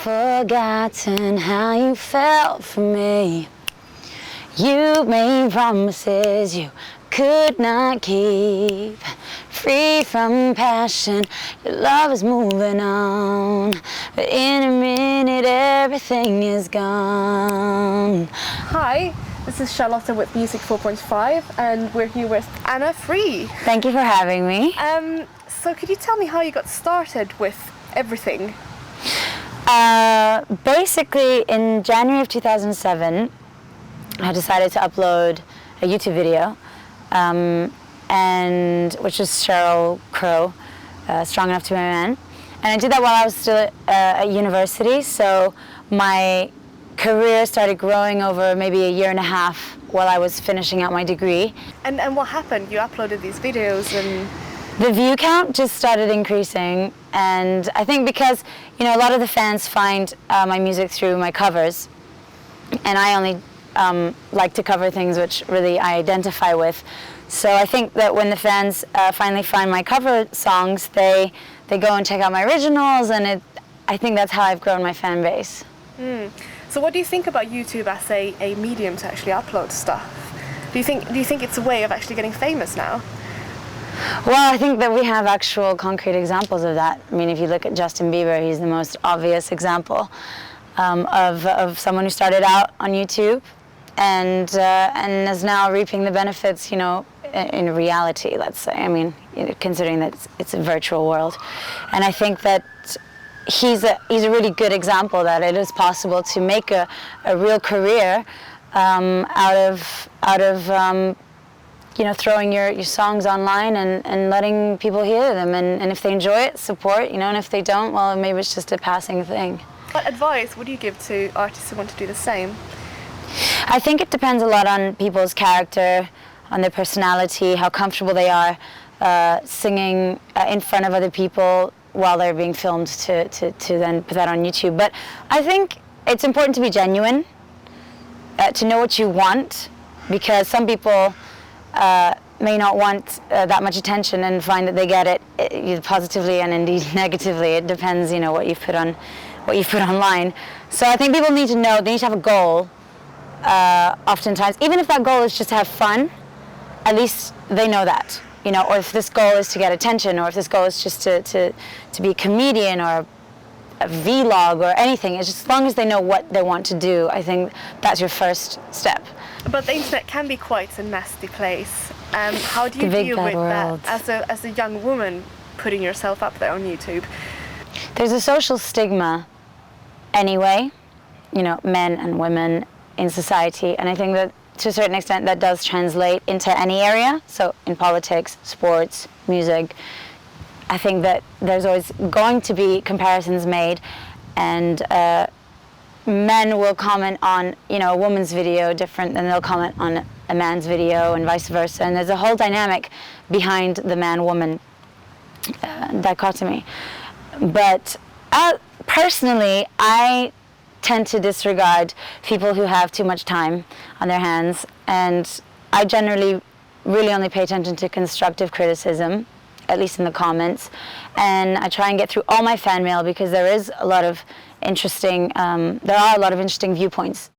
forgotten how you felt for me. You made promises you could not keep. Free from passion, your love is moving on, but in a minute everything is gone. Hi, this is Charlotta with Music 4.5 and we're here with Ana Free. Thank you for having me. So could you tell me how you got started with everything? Basically in January of 2007 I decided to upload a YouTube video, and which is Sheryl Crow, Strong Enough to Be a Man. And I did that while I was still at university, so my career started growing over maybe a year and a half while I was finishing out my degree. And what happened? You uploaded these videos and... The view count just started increasing, and I think because, you know, a lot of the fans find my music through my covers, and I only like to cover things which really I identify with. So I think that when the fans finally find my cover songs, they go and check out my originals, and I think that's how I've grown my fan base. So what do you think about YouTube as a medium to actually upload stuff? Do you think it's a way of actually getting famous now? Well, I think that we have actual concrete examples of that. I mean, if you look at Justin Bieber, he's the most obvious example of someone who started out on YouTube and is now reaping the benefits, you know, in reality, let's say. I mean, considering that it's a virtual world. And I think that he's a really good example that it is possible to make a real career out of you know, throwing your songs online and letting people hear them, and if they enjoy it, support, you know, and if they don't, well, maybe it's just a passing thing. What advice would you give to artists who want to do the same? I think it depends a lot on people's character, on their personality, how comfortable they are singing in front of other people while they're being filmed to then put that on YouTube. But I think it's important to be genuine, to know what you want, because some people may not want that much attention and find that they get it positively and indeed negatively. It depends, you know, what you've put online. So I think people need to know, they need to have a goal. Oftentimes, even if that goal is just to have fun, at least they know that, you know. Or if this goal is to get attention, or if this goal is just to be a comedian or a vlog or anything, it's just as long as they know what they want to do, I think that's your first step. But the internet can be quite a nasty place. How do you deal with that as a young woman putting yourself up there on YouTube? There's a social stigma anyway, you know, men and women in society, and I think that to a certain extent that does translate into any area. So in politics, sports, music, I think that there's always going to be comparisons made, and men will comment on, you know, a woman's video different than they'll comment on a man's video, and vice versa. And there's a whole dynamic behind the man-woman dichotomy. But personally, I tend to disregard people who have too much time on their hands, and I generally really only pay attention to constructive criticism, at least in the comments, and I try and get through all my fan mail because there are a lot of interesting viewpoints.